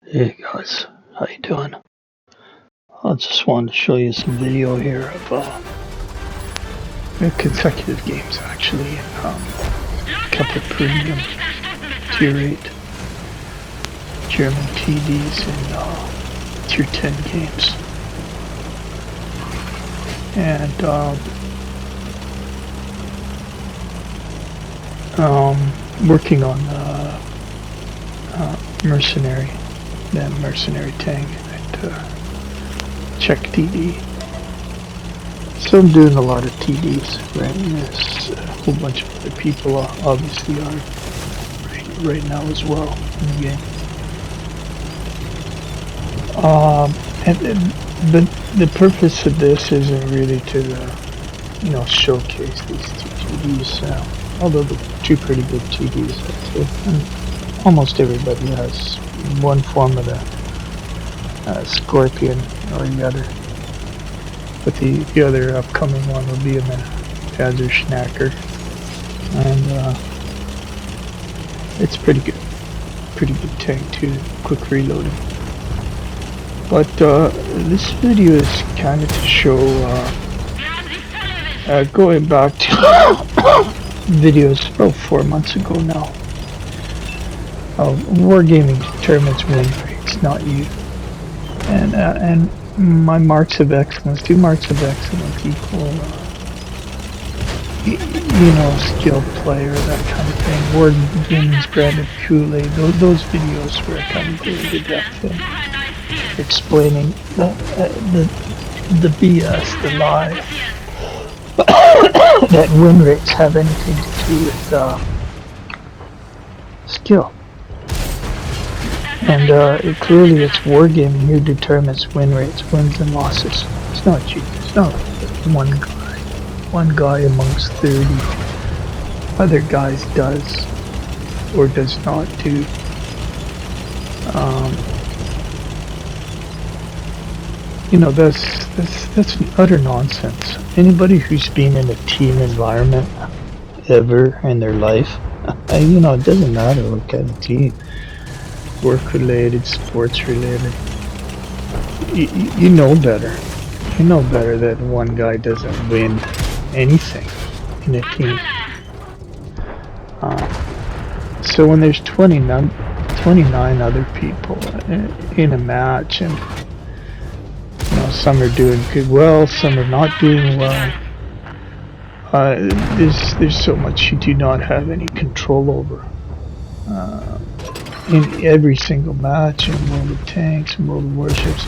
Hey guys, how you doing? I just wanted to show you some video here of consecutive games actually, a couple of premium tier 8 German TDs and tier 10 games. And working on mercenary, that mercenary tank at Czech TD. So I'm doing a lot of TDs, right? There's a whole bunch of other people obviously are right now as well in the game. And the purpose of this isn't really to, showcase these two TDs. Although they're two pretty good TDs, I'd say. And almost everybody has one form of the Scorpion or the other. But the other upcoming one will be in the Panzer Schnacker. And it's pretty good. Pretty good tank too, quick reloading. But this video is kind of to show, going back to videos about 4 months ago now. Wargaming determines win rates, not you. And my marks of excellence, 2 marks of excellence equal, skilled player, that kind of thing. Wargaming's Brandon Kool-Aid, those videos where I kind of go into depth in explaining the BS, the lie, that win rates have anything to do with skill. And clearly it's wargaming who determines win rates, wins and losses. It's not you. It's not one guy amongst 30 other guys does or does not do. That's utter nonsense. Anybody who's been in a team environment ever in their life, it doesn't matter what kind of team. Work related, sports related. You know better. You know better that one guy doesn't win anything in a team. So when there's 29 other people in a match, and some are doing good well, some are not doing well. There's so much you do not have any control over. In every single match in World of Tanks and World of Warships,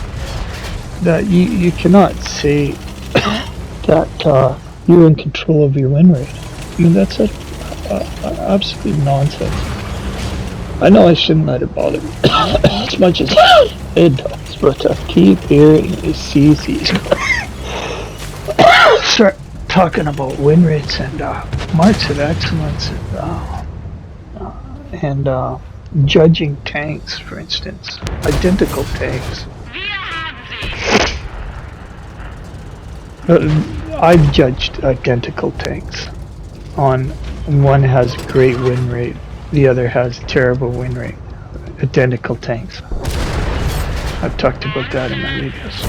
that you cannot say that you're in control of your win rate. That's absolute nonsense. I know I shouldn't let it bother me as much as it does, but I keep hearing these CCs start talking about win rates and marks of excellence and judging tanks, for instance, identical tanks. I've judged identical tanks on one has great win rate, the other has terrible win rate. Identical tanks. I've talked about that in my videos.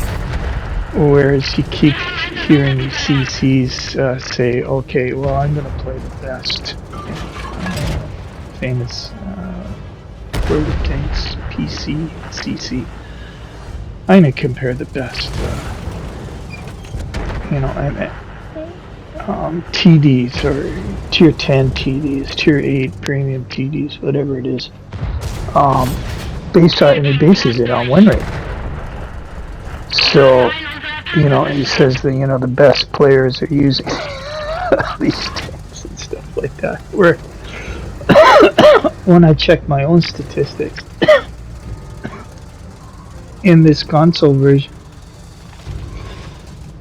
Whereas you keep hearing these CCs say, okay, well, I'm going to play the best. Famous World of Tanks, PC, CC. I'm going to compare the best, TDs or tier 10 TDs, tier 8 premium TDs, whatever it is. It bases it on win rate. So, he says that, the best players are using these tanks and stuff like that. Where, when I check my own statistics, in this console version,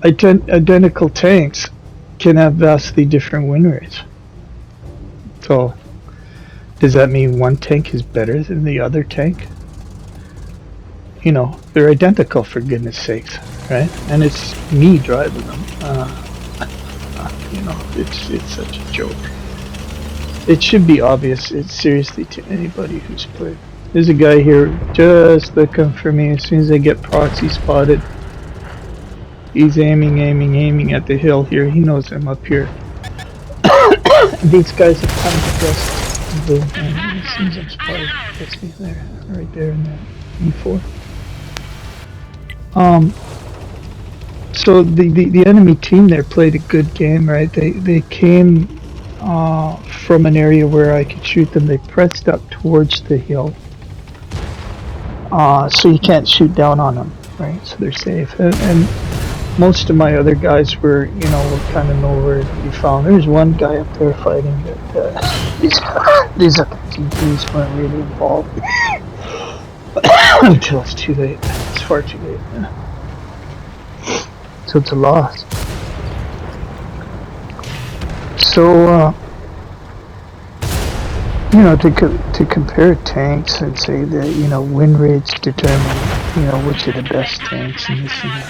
identical tanks can have vastly different win rates. So, does that mean one tank is better than the other tank? They're identical, for goodness sakes, right? And it's me driving them. It's such a joke. It should be obvious, it's seriously, to anybody who's played There's a guy here just looking for me. As soon as I get proxy spotted, he's aiming at the hill here. He knows I'm up here. These guys have come to just boom, and as soon as I'm spotted, gets me there, right there in that E4. So the enemy team there played a good game, right? They came from an area where I could shoot them. They pressed up towards the hill, so you can't shoot down on them, right? So they're safe. And most of my other guys were, you know, were kind of nowhere to be found. There's one guy up there fighting, but these other TPs weren't really involved until it's too late. It's far too late. So it's a loss. So, you know, to compare tanks and say that, you know, win rates determine, you know, which are the best tanks and this and that.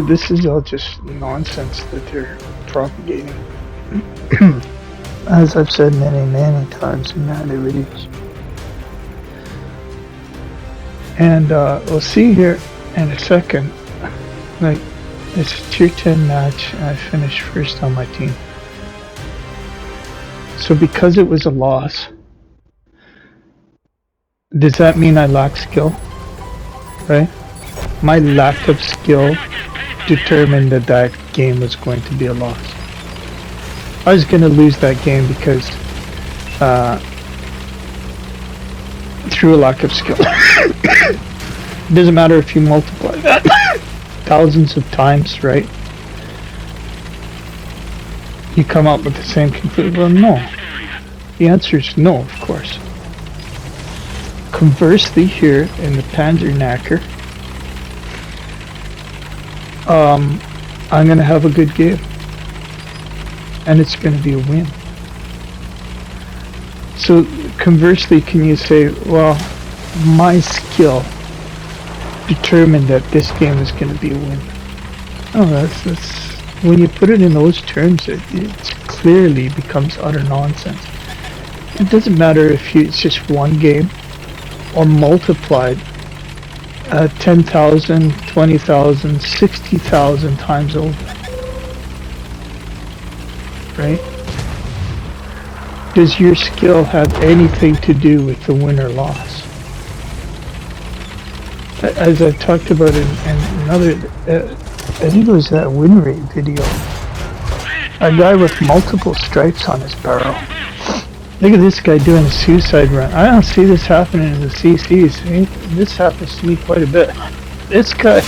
This is all just nonsense that they're propagating. As I've said many times in that videos. And we'll see here in a second, like, it's a tier 10 match and I finished first on my team. So because it was a loss, does that mean I lack skill? Right? My lack of skill determined that that game was going to be a loss. I was going to lose that game because through a lack of skill. It doesn't matter if you multiply that thousands of times, right? You come up with the same conclusion. Well, no. The answer is no, of course. Conversely, here in the Panzerknacker, I'm going to have a good game. And it's going to be a win. So, conversely, can you say, well, my skill determined that this game is going to be a win? Oh, that's when you put it in those terms, it clearly becomes utter nonsense. It doesn't matter if it's just one game or multiplied 10,000, 20,000, 60,000 times over, right? Does your skill have anything to do with the win or loss? As I've talked about in another, I think it was that win rate video, a guy with multiple stripes on his barrel. Look at this guy doing a suicide run. I don't see this happening in the CCs. This happens to me quite a bit. This guy,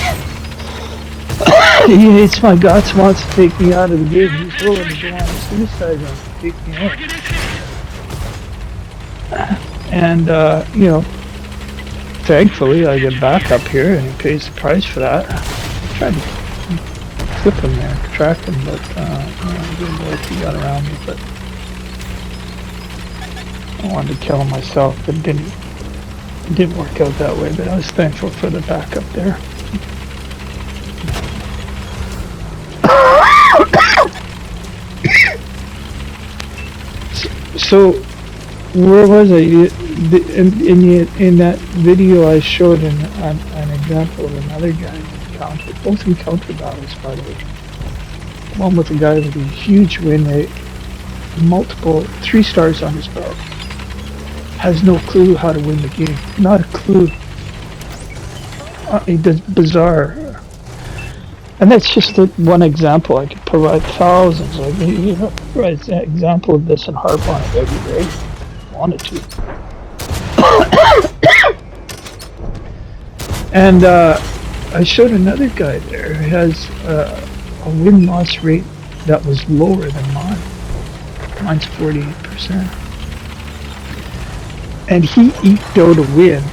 he hates my guts, wants to take me out of the game. He's willing to go on a suicide run to take me out. And, you know, thankfully I get back up here and he pays the price for that. I tried to clip him there, track him, but I didn't know if he got around me, but I wanted to kill him myself, but it didn't work out that way, but I was thankful for the backup there. So, where was I? In that video I showed an example of another guy encounter, both encounter battles by the way. One with a guy with a huge win rate, multiple 3 stars on his belt. Has no clue how to win the game. Not a clue. He does bizarre. And that's just one example. I could provide thousands. Like, you know, provide an example of this and harp on it every day if I wanted to. And I showed another guy there who has a win-loss rate that was lower than mine. Mine's 48%. And he eked out a win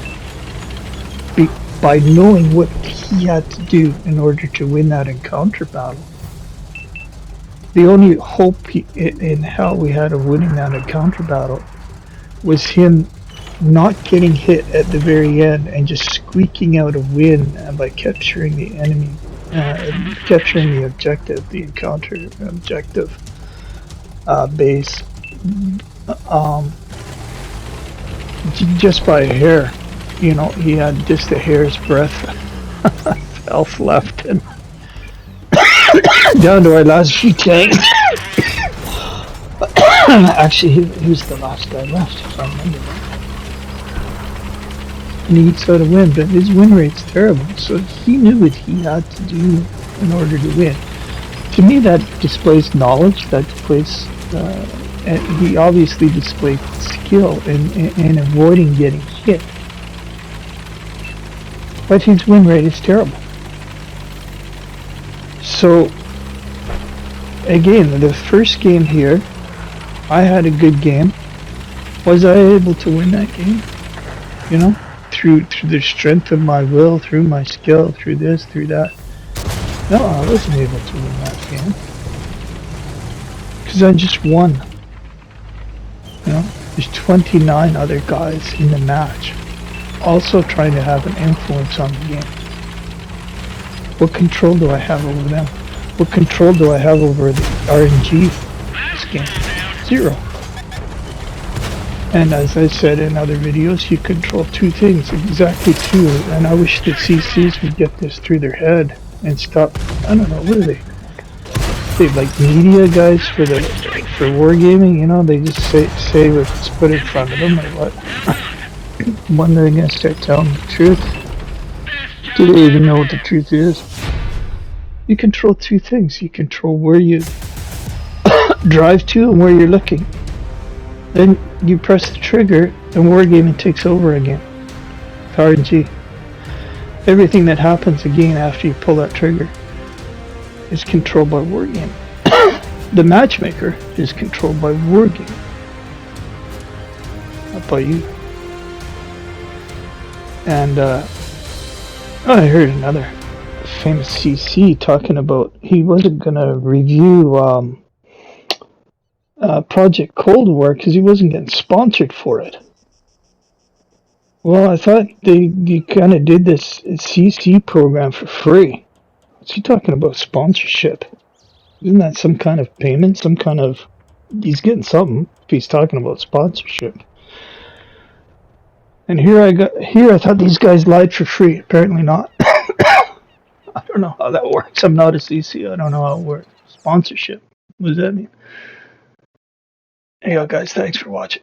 by knowing what he had to do in order to win that encounter battle. The only hope in hell we had of winning that encounter battle was him not getting hit at the very end and just squeaking out a win by capturing the enemy, capturing the objective, the encounter objective base um, just by a hair. You know, he had just a hair's breadth of health left, and down to our last few tanks. Actually, he was the last guy left, if I remember right. And he eats out a win, but his win rate's terrible, so he knew what he had to do in order to win. To me, that displays knowledge, that displays, and he obviously displayed skill in avoiding getting hit. But his win rate is terrible. So, again, the first game here, I had a good game. Was I able to win that game? You know? Through the strength of my will, through my skill, through this, through that. No, I wasn't able to win that game. Because I just won. You know? There's 29 other guys in the match. Also trying to have an influence on the game. What control do I have over them? What control do I have over the RNG this game? Zero. And as I said in other videos, you control two things, exactly two, and I wish the CCs would get this through their head and stop, I don't know, what are they? They like media guys for wargaming, you know, they just say what's put in front of them or what? When they're gonna start telling the truth. Do they even know what the truth is? You control two things. You control where you drive to and where you're looking. Then you press the trigger and wargaming takes over again. With RNG. Everything that happens again after you pull that trigger is controlled by wargaming. The matchmaker is controlled by wargaming. Not by you. And I heard another famous CC talking about he wasn't gonna review Project Cold War because he wasn't getting sponsored for it. Well, I thought you kind of did this CC program for free. What's he talking about sponsorship? Isn't that some kind of payment? Some kind of he's getting something if he's talking about sponsorship. And here I thought these guys lied for free. Apparently not. I don't know how that works. I'm not a CC. I don't know how it works. Sponsorship. What does that mean? Hey, guys, thanks for watching.